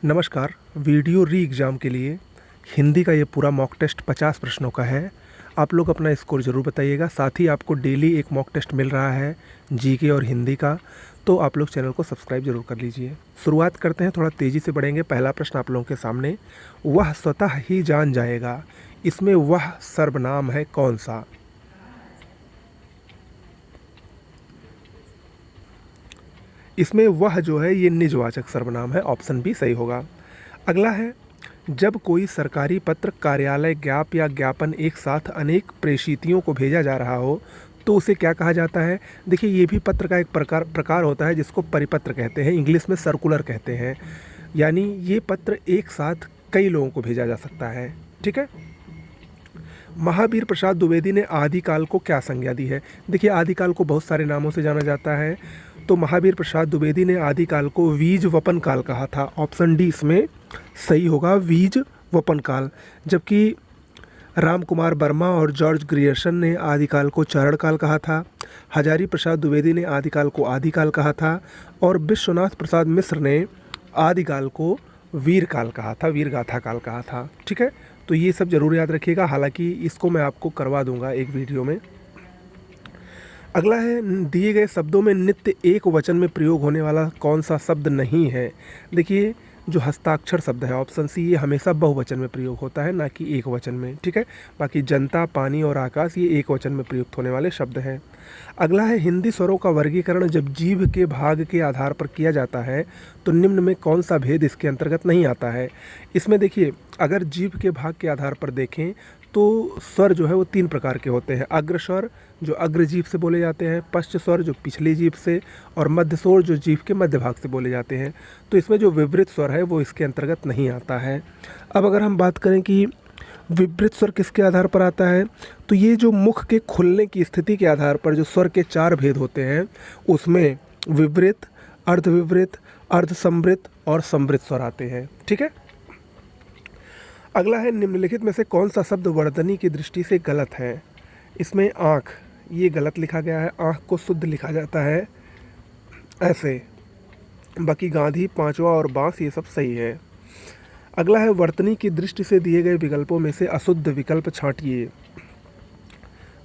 नमस्कार। वीडियो री एग्ज़ाम के लिए हिंदी का ये पूरा मॉक टेस्ट 50 प्रश्नों का है। आप लोग अपना स्कोर ज़रूर बताइएगा। साथ ही आपको डेली एक मॉक टेस्ट मिल रहा है जीके और हिंदी का, तो आप लोग चैनल को सब्सक्राइब ज़रूर कर लीजिए। शुरुआत करते हैं, थोड़ा तेज़ी से बढ़ेंगे। पहला प्रश्न आप लोगों के सामने, वह स्वतः ही जान जाएगा, इसमें वह सर्वनाम है कौन सा? इसमें वह जो है ये निजवाचक सर्वनाम है, ऑप्शन बी सही होगा। अगला है, जब कोई सरकारी पत्र, कार्यालय ज्ञाप या ज्ञापन एक साथ अनेक प्रेषितियों को भेजा जा रहा हो तो उसे क्या कहा जाता है? देखिए, ये भी पत्र का एक प्रकार होता है जिसको परिपत्र कहते हैं, इंग्लिश में सर्कुलर कहते हैं। यानी ये पत्र एक साथ कई लोगों को भेजा जा सकता है। ठीक है। महावीर प्रसाद द्विवेदी ने आदिकाल को क्या संज्ञा दी है? देखिए, आदिकाल को बहुत सारे नामों से जाना जाता है, तो महावीर प्रसाद द्विवेदी ने आदिकाल को बीज वपन काल कहा था। ऑप्शन डी इसमें सही होगा, बीज वपन काल। जबकि राम कुमार वर्मा और जॉर्ज ग्रियर्सन ने आदिकाल को चारण काल कहा था। हजारी प्रसाद द्विवेदी ने आदिकाल को आदिकाल कहा था, और विश्वनाथ प्रसाद मिश्र ने आदिकाल को वीर काल कहा था, वीर गाथा काल कहा था। ठीक है, तो ये सब जरूर याद रखिएगा। हालांकि इसको मैं आपको करवा दूंगा एक वीडियो में। अगला है, दिए गए शब्दों में नित्य एक वचन में प्रयोग होने वाला कौन सा शब्द नहीं है? देखिए, जो हस्ताक्षर शब्द है ऑप्शन सी, ये हमेशा बहुवचन में प्रयोग होता है, ना कि एक वचन में। ठीक है। बाकी जनता, पानी और आकाश ये एक वचन में प्रयुक्त होने वाले शब्द हैं। अगला है, हिंदी स्वरों का वर्गीकरण जब जीभ के भाग के आधार पर किया जाता है तो निम्न में कौन सा भेद इसके अंतर्गत नहीं आता है? इसमें देखिए, अगर जीभ के भाग के आधार पर देखें तो स्वर जो है वो 3 प्रकार के होते हैं। अग्र स्वर जो अग्र जीभ से बोले जाते हैं, पश्च स्वर जो पिछली जीभ से, और मध्य स्वर जो जीभ के मध्य भाग से बोले जाते हैं। तो इसमें जो विवृत स्वर है वो इसके अंतर्गत नहीं आता है। अब अगर हम बात करें कि विवृत स्वर किसके आधार पर आता है, तो ये जो मुख के खुलने की स्थिति के आधार पर जो स्वर के 4 भेद होते हैं उसमें विवृत, अर्धविवृत, अर्धसंवृत और संवृत स्वर आते हैं। ठीक है। अगला है, निम्नलिखित में से कौन सा शब्द वर्तनी की दृष्टि से गलत है? इसमें आँख, ये गलत लिखा गया है। आँख को शुद्ध लिखा जाता है ऐसे। बाकी गांधी, पांचवा और बांस ये सब सही है। अगला है, वर्तनी की दृष्टि से दिए गए विकल्पों में से अशुद्ध विकल्प छांटिए।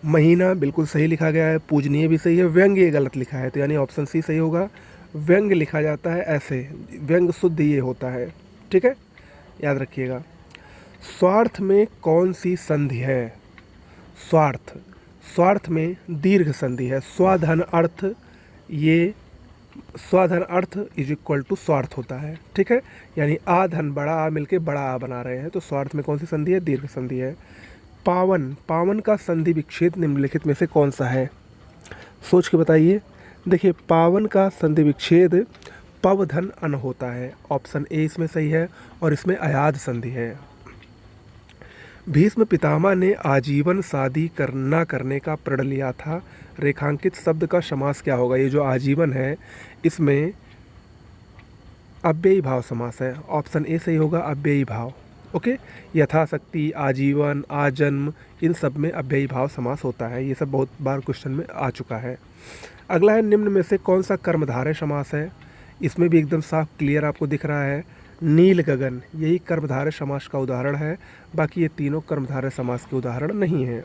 महीना बिल्कुल सही लिखा गया है, पूजनीय भी सही है, व्यंग्य ये गलत लिखा है, तो यानी ऑप्शन सी सही होगा। व्यंग्य लिखा जाता है ऐसे, व्यंग्य शुद्ध ये होता है। ठीक है, याद रखिएगा। स्वार्थ में कौन सी संधि है? स्वार्थ, स्वार्थ में दीर्घ संधि है। स्वाधन अर्थ, ये स्वाधन अर्थ इज इक्वल टू स्वार्थ होता है। ठीक है, यानी आ धन बड़ा आ मिलके बड़ा आ बना रहे हैं, तो स्वार्थ में कौन सी संधि है? दीर्घ संधि है। पावन, पावन का संधि विच्छेद निम्नलिखित में से कौन सा है? सोच के बताइए। देखिए, पावन का संधि विच्छेद पवधन अन होता है। ऑप्शन ए इसमें सही है, और इसमें अयाद संधि है। भीष्म पितामह ने आजीवन शादी न करने का प्रण लिया था। रेखांकित शब्द का समास क्या होगा? ये जो आजीवन है इसमें अव्ययी भाव समास है। ऑप्शन ए सही होगा, अव्ययी भाव। ओके, यथाशक्ति, आजीवन, आजन्म, इन सब में अव्ययी भाव समास होता है। ये सब बहुत बार क्वेश्चन में आ चुका है। अगला है, निम्न में से कौन सा कर्मधारय समास है? इसमें भी एकदम साफ क्लियर आपको दिख रहा है, नील गगन, यही कर्मधारय समास का उदाहरण है। बाकी ये तीनों कर्मधारय समास के उदाहरण नहीं है।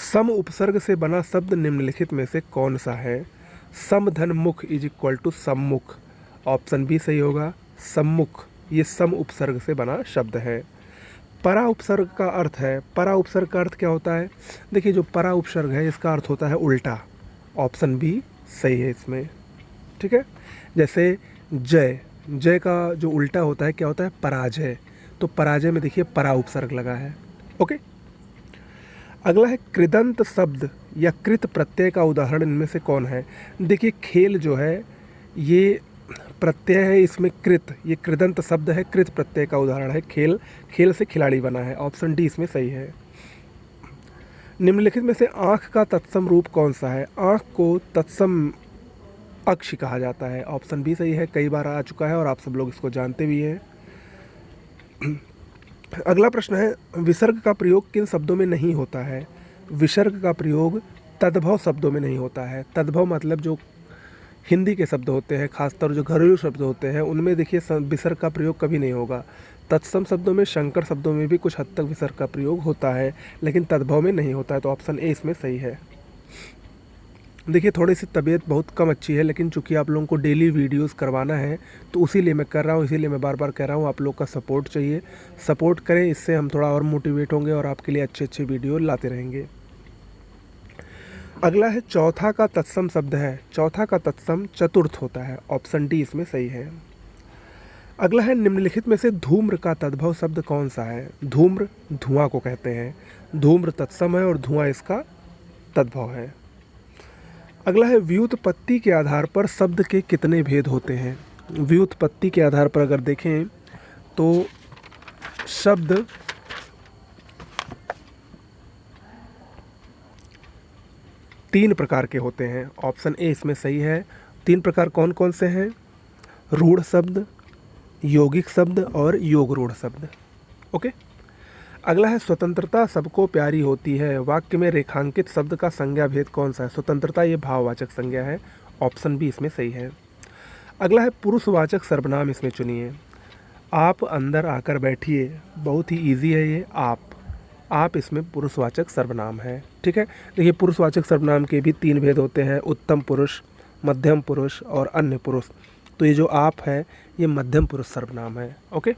सम उपसर्ग से बना शब्द निम्नलिखित में से कौन सा है? समधन मुख इज इक्वल टू सम्मुख। ऑप्शन बी सही होगा, सम्मुख, ये सम उपसर्ग से बना शब्द है। परा उपसर्ग का अर्थ है, परा उपसर्ग का अर्थ क्या होता है? देखिए, जो परा उपसर्ग है इसका अर्थ होता है उल्टा। ऑप्शन बी सही है इसमें। ठीक है, जैसे जय, जय का जो उल्टा होता है क्या होता है? पराजय। तो पराजय में देखिए परा उपसर्ग लगा है। ओके। अगला है, कृदंत शब्द या कृत प्रत्यय का उदाहरण इनमें से कौन है? देखिए, खेल जो है ये प्रत्यय है, इसमें कृत, ये कृदंत शब्द है, कृत प्रत्यय का उदाहरण है। खेल, खेल से खिलाड़ी बना है। ऑप्शन डी इसमें सही है। निम्नलिखित में से आँख का तत्सम रूप कौन सा है? आँख को तत्सम अक्ष कहा जाता है। ऑप्शन बी सही है, कई बार आ चुका है और आप सब लोग इसको जानते भी हैं। अगला प्रश्न है, विसर्ग का प्रयोग किन शब्दों में नहीं होता है? विसर्ग का प्रयोग तद्भव शब्दों में नहीं होता है। तद्भव मतलब जो हिंदी के शब्द होते हैं, खासतौर जो घरेलू शब्द होते हैं उनमें देखिए विसर्ग का प्रयोग कभी नहीं होगा। तत्सम शब्दों में, शंकर शब्दों में भी कुछ हद तक विसर्ग का प्रयोग होता है, लेकिन तद्भव में नहीं होता है, तो ऑप्शन ए इसमें सही है। देखिए थोड़ी सी तबीयत बहुत कम अच्छी है, लेकिन चूंकि आप लोगों को डेली वीडियोस करवाना है तो इसीलिए मैं कर रहा हूँ, इसीलिए मैं बार बार कह रहा हूँ, आप लोग का सपोर्ट चाहिए। सपोर्ट करें, इससे हम थोड़ा और मोटिवेट होंगे और आपके लिए अच्छे अच्छे वीडियो लाते रहेंगे। अगला है चौथा का तत्सम शब्द है। चौथा का तत्सम चतुर्थ होता है, ऑप्शन डी इसमें सही है। अगला है निम्नलिखित में से धूम्र का तद्भव शब्द कौन सा है। धूम्र धुआं को कहते हैं, धूम्र तत्सम है और धुआं इसका तद्भव है। अगला है व्युत्पत्ति के आधार पर शब्द के कितने भेद होते हैं। व्युत्पत्ति के आधार पर अगर देखें तो शब्द तीन प्रकार के होते हैं, ऑप्शन ए इसमें सही है। तीन प्रकार कौन कौन से हैं? रूढ़ शब्द, यौगिक शब्द और योग रूढ़ शब्द। ओके। अगला है स्वतंत्रता सबको प्यारी होती है, वाक्य में रेखांकित शब्द का संज्ञा भेद कौन सा है। स्वतंत्रता ये भाववाचक संज्ञा है, ऑप्शन बी इसमें सही है। अगला है पुरुषवाचक सर्वनाम, इसमें चुनिए। आप अंदर आकर बैठिए, बहुत ही इजी है ये। आप इसमें पुरुषवाचक सर्वनाम है, ठीक है। देखिए पुरुषवाचक सर्वनाम के भी तीन भेद होते हैं, उत्तम पुरुष, मध्यम पुरुष और अन्य पुरुष। तो ये जो आप है ये मध्यम पुरुष सर्वनाम है। ओके।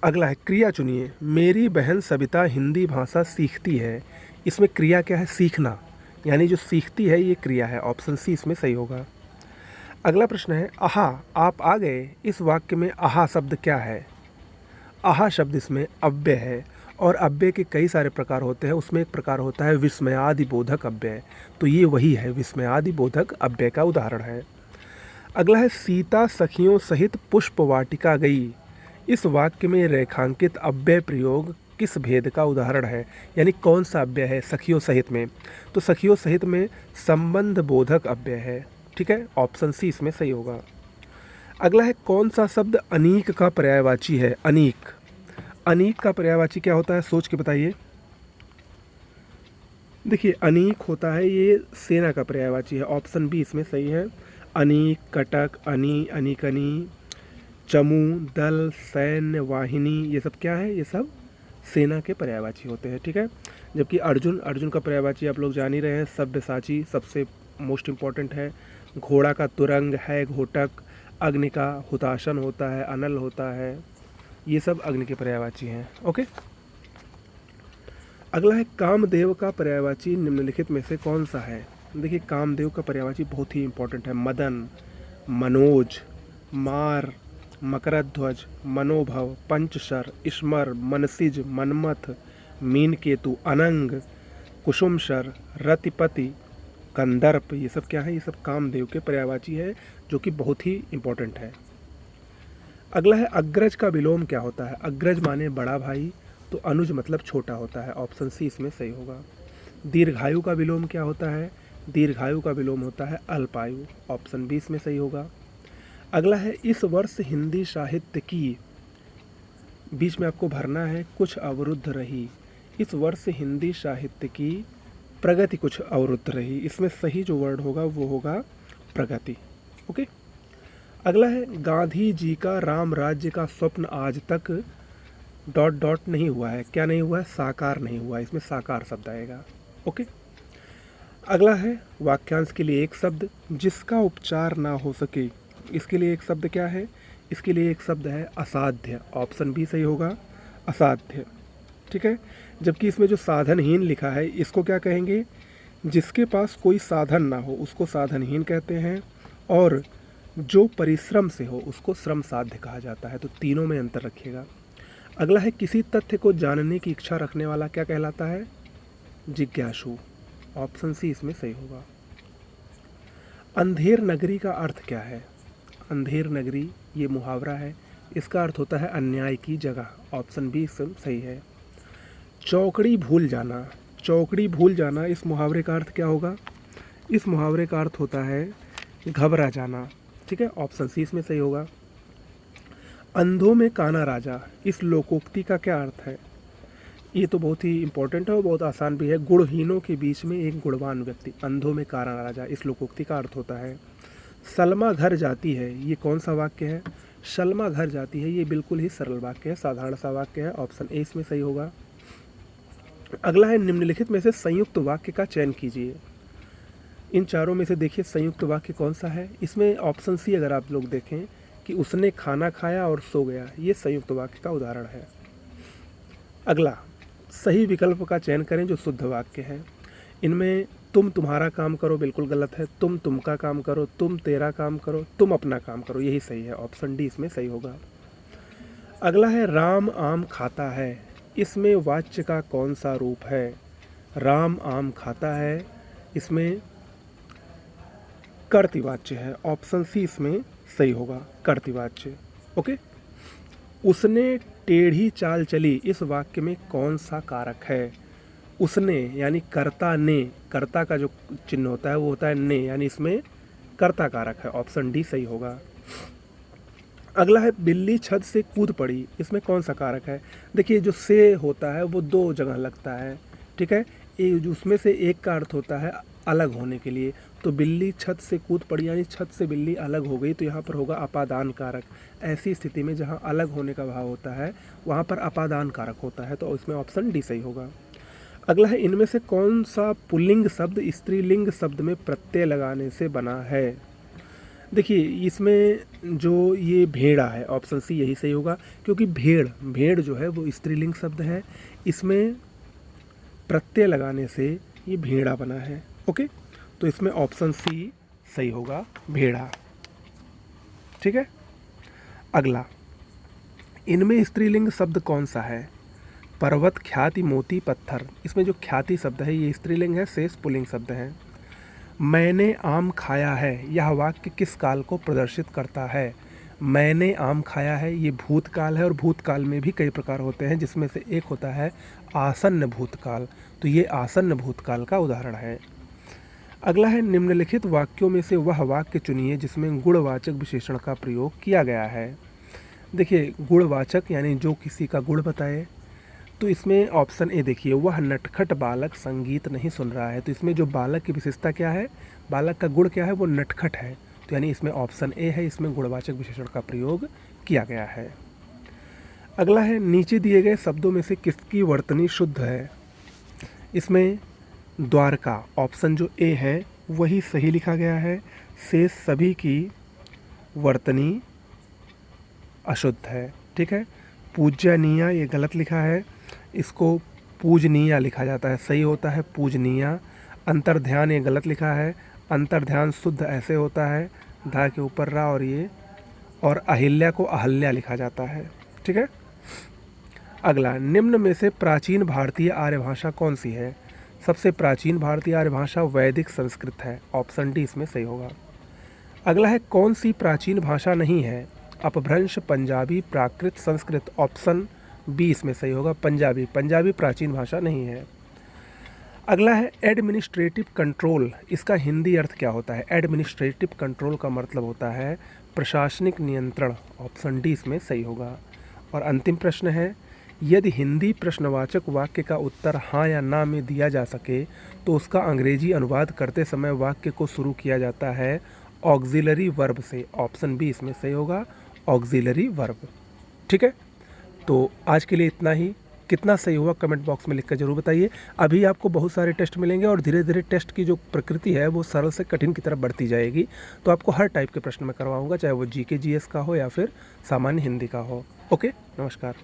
अगला है क्रिया चुनिए। मेरी बहन सविता हिंदी भाषा सीखती है, इसमें क्रिया क्या है? सीखना, यानी जो सीखती है ये क्रिया है, ऑप्शन सी इसमें सही होगा। अगला प्रश्न है आहा आप आ गए, इस वाक्य में आहा शब्द क्या है? आहा शब्द इसमें अव्यय है, और अव्यय के कई सारे प्रकार होते हैं, उसमें एक प्रकार होता है विस्मयादि बोधक अव्यय, तो ये वही है, विस्मयादि बोधक अव्यय का उदाहरण है। अगला है सीता सखियों सहित पुष्प वाटिका गई, इस वाक्य में रेखांकित अव्यय प्रयोग किस भेद का उदाहरण है, यानी कौन सा अव्यय है सखियों सहित में? तो सखियों सहित में संबंध बोधक अव्यय है, ठीक है, ऑप्शन सी इसमें सही होगा। अगला है कौन सा शब्द अनीक का पर्यायवाची है? अनीक, अनीक का पर्यायवाची क्या होता है, सोच के बताइए। देखिए अनीक होता है ये सेना का पर्यायवाची है, ऑप्शन बी इसमें सही है। अनीक, कटक, अनी, अनीकनी, चमू, दल, सैन्य, वाहिनी, ये सब क्या है? ये सब सेना के पर्यायवाची होते हैं, ठीक है। जबकि अर्जुन का पर्यायवाची आप लोग जान ही रहे हैं, सब्यसाची सबसे मोस्ट इम्पॉर्टेंट है। घोड़ा का तुरंग है घोटक, अग्नि का हुताशन होता है, अनल होता है, ये सब अग्नि के पर्यायवाची हैं। ओके। अगला है कामदेव का पर्यायवाची निम्नलिखित में से कौन सा है? देखिए कामदेव का पर्यायवाची बहुत ही इंपॉर्टेंट है। मदन, मनोज, मार, मकरध्वज, मनोभव, पंचशर, स्मर, मनसिज, मनमथ, मीनकेतु, अनंग, कुसुमशर, रतिपति, कंदर्प, ये सब क्या है? ये सब कामदेव के पर्यायवाची है, जो कि बहुत ही इंपॉर्टेंट है। अगला है अग्रज का विलोम क्या होता है? अग्रज माने बड़ा भाई, तो अनुज मतलब छोटा होता है, ऑप्शन सी इसमें सही होगा। दीर्घायु का विलोम क्या होता है? दीर्घायु का विलोम होता है अल्पायु, ऑप्शन बी इसमें सही होगा। अगला है इस वर्ष हिंदी साहित्य की, बीच में आपको भरना है कुछ अवरुद्ध रही, इस वर्ष हिंदी साहित्य की प्रगति कुछ अवरुद्ध रही, इसमें सही जो वर्ड होगा वो होगा प्रगति। ओके। अगला है गांधी जी का राम राज्य का स्वप्न आज तक डॉट डॉट नहीं हुआ है, क्या नहीं हुआ है? साकार नहीं हुआ है, इसमें साकार शब्द आएगा। ओके। अगला है वाक्यांश के लिए एक शब्द, जिसका उपचार ना हो सके, इसके लिए एक शब्द क्या है? इसके लिए एक शब्द है असाध्य, ऑप्शन बी सही होगा, असाध्य, ठीक है। जबकि इसमें जो साधनहीन लिखा है इसको क्या कहेंगे? जिसके पास कोई साधन ना हो उसको साधनहीन कहते हैं, और जो परिश्रम से हो उसको श्रम साध्य कहा जाता है, तो तीनों में अंतर रखिएगा। अगला है किसी तथ्य को जानने की इच्छा रखने वाला क्या कहलाता है? जिज्ञासु, ऑप्शन सी इसमें सही होगा। अंधेर नगरी का अर्थ क्या है? अंधेर नगरी ये मुहावरा है, इसका अर्थ होता है अन्याय की जगह, ऑप्शन बी इसमें सही है। चौकड़ी भूल जाना, चौकड़ी भूल जाना, इस मुहावरे का अर्थ क्या होगा? इस मुहावरे का अर्थ होता है घबरा जाना, ठीक है, ऑप्शन सी इसमें सही होगा। अंधों में काना राजा, इस लोकोक्ति का क्या अर्थ है? ये तो बहुत ही इम्पोर्टेंट है और बहुत आसान भी है। गुणहीनों के बीच में एक गुणवान व्यक्ति, अंधों में काना राजा, इस लोकोक्ति का अर्थ होता है। सलमा घर जाती है, ये कौन सा वाक्य है? शलमा घर जाती है, ये बिल्कुल ही सरल वाक्य है, साधारण सा वाक्य है। ऑप्शन ए इसमें सही होगा। अगला है निम्नलिखित में से संयुक्त वाक्य का चयन कीजिए। इन चारों में से देखिए संयुक्त वाक्य कौन सा है। इसमें ऑप्शन सी अगर आप लोग देखें कि उसने खाना खाया और सो गया, ये संयुक्त वाक्य का उदाहरण है। अगला, सही विकल्प का चयन करें जो शुद्ध वाक्य है। इनमें तुम तुम्हारा काम करो बिल्कुल गलत है, तुम तुमका काम करो, तुम तेरा काम करो, तुम अपना काम करो, यही सही है। ऑप्शन डी इसमें सही होगा। अगला है राम आम खाता है, इसमें वाच्य का कौन सा रूप है? राम आम खाता है, इसमें कर्तृवाच्य है। ऑप्शन सी इसमें सही होगा, कर्तृवाच्य। ओके। उसने टेढ़ी चाल चली, इस वाक्य में कौन सा कारक है? उसने यानी कर्ता ने, कर्ता का जो चिन्ह होता है वो होता है ने, यानी इसमें कर्ता कारक है। ऑप्शन डी सही होगा। अगला है बिल्ली छत से कूद पड़ी, इसमें कौन सा कारक है? देखिए जो से होता है वो दो जगह लगता है, ठीक है। उसमें से एक का अर्थ होता है अलग होने के लिए, तो बिल्ली छत से कूद पड़ी यानी छत से बिल्ली अलग हो गई, तो यहाँ पर होगा अपादान कारक। ऐसी स्थिति में जहाँ अलग होने का भाव होता है वहाँ पर अपादान कारक होता है, तो इसमें ऑप्शन डी सही होगा। अगला है इनमें से कौन सा पुल्लिंग शब्द स्त्रीलिंग शब्द में प्रत्यय लगाने से बना है? देखिए इसमें जो ये भेड़ा है, ऑप्शन सी यही सही होगा, क्योंकि भेड़ जो है वो स्त्रीलिंग शब्द है, इसमें प्रत्यय लगाने से ये भेड़ा बना है। ओके, तो इसमें ऑप्शन सी सही होगा, भेड़ा। ठीक है। अगला, इनमें स्त्रीलिंग शब्द कौन सा है? पर्वत, ख्याति, मोती, पत्थर। इसमें जो ख्याति शब्द है ये स्त्रीलिंग है, शेष पुल्लिंग शब्द है। मैंने आम खाया है, यह वाक्य किस काल को प्रदर्शित करता है? मैंने आम खाया है, ये भूतकाल है, और भूतकाल में भी कई प्रकार होते हैं, जिसमें से एक होता है आसन्न भूतकाल, तो ये आसन्न भूतकाल का उदाहरण है। अगला है निम्नलिखित वाक्यों में से वह वाक्य चुनिए जिसमें गुणवाचक विशेषण का प्रयोग किया गया है। देखिए गुणवाचक यानी जो किसी का गुण बताए, तो इसमें ऑप्शन ए देखिए, वह नटखट बालक संगीत नहीं सुन रहा है, तो इसमें जो बालक की विशेषता क्या है, बालक का गुण क्या है, वो नटखट है, तो यानी इसमें ऑप्शन ए है, इसमें गुणवाचक विशेषण का प्रयोग किया गया है। अगला है नीचे दिए गए शब्दों में से किसकी वर्तनी शुद्ध है? इसमें द्वारका, ऑप्शन जो ए है वही सही लिखा गया है, शेष सभी की वर्तनी अशुद्ध है। ठीक है। पूज्यनीय ये गलत लिखा है, इसको पूजनीय लिखा जाता है, सही होता है पूजनीय। अंतर्ध्यान ये गलत लिखा है, अंतर्ध्यान शुद्ध ऐसे होता है, धा के ऊपर रा और ये, और अहिल्या को अहल्या लिखा जाता है। ठीक है। अगला, निम्न में से प्राचीन भारतीय आर्य भाषा कौन सी है? सबसे प्राचीन भारतीय आर्य भाषा वैदिक संस्कृत है, ऑप्शन डी इसमें सही होगा। अगला है कौन सी प्राचीन भाषा नहीं है? अपभ्रंश, पंजाबी, प्राकृत, संस्कृत, ऑप्शन बी इसमें सही होगा, पंजाबी प्राचीन भाषा नहीं है। अगला है एडमिनिस्ट्रेटिव कंट्रोल, इसका हिंदी अर्थ क्या होता है? एडमिनिस्ट्रेटिव कंट्रोल का मतलब होता है प्रशासनिक नियंत्रण, ऑप्शन डी इसमें सही होगा। और अंतिम प्रश्न है, यदि हिंदी प्रश्नवाचक वाक्य का उत्तर हाँ या ना में दिया जा सके तो उसका अंग्रेजी अनुवाद करते समय वाक्य को शुरू किया जाता है ऑक्सिलरी वर्ब से, ऑप्शन बी इसमें सही होगा, ऑक्सिलरी वर्ब। ठीक है। तो आज के लिए इतना ही। कितना सही हुआ कमेंट बॉक्स में लिखकर जरूर बताइए। अभी आपको बहुत सारे टेस्ट मिलेंगे और धीरे धीरे टेस्ट की जो प्रकृति है वो सरल से कठिन की तरफ बढ़ती जाएगी, तो आपको हर टाइप के प्रश्न मैं करवाऊंगा, चाहे वो जीके जीएस का हो या फिर सामान्य हिंदी का हो। ओके, नमस्कार।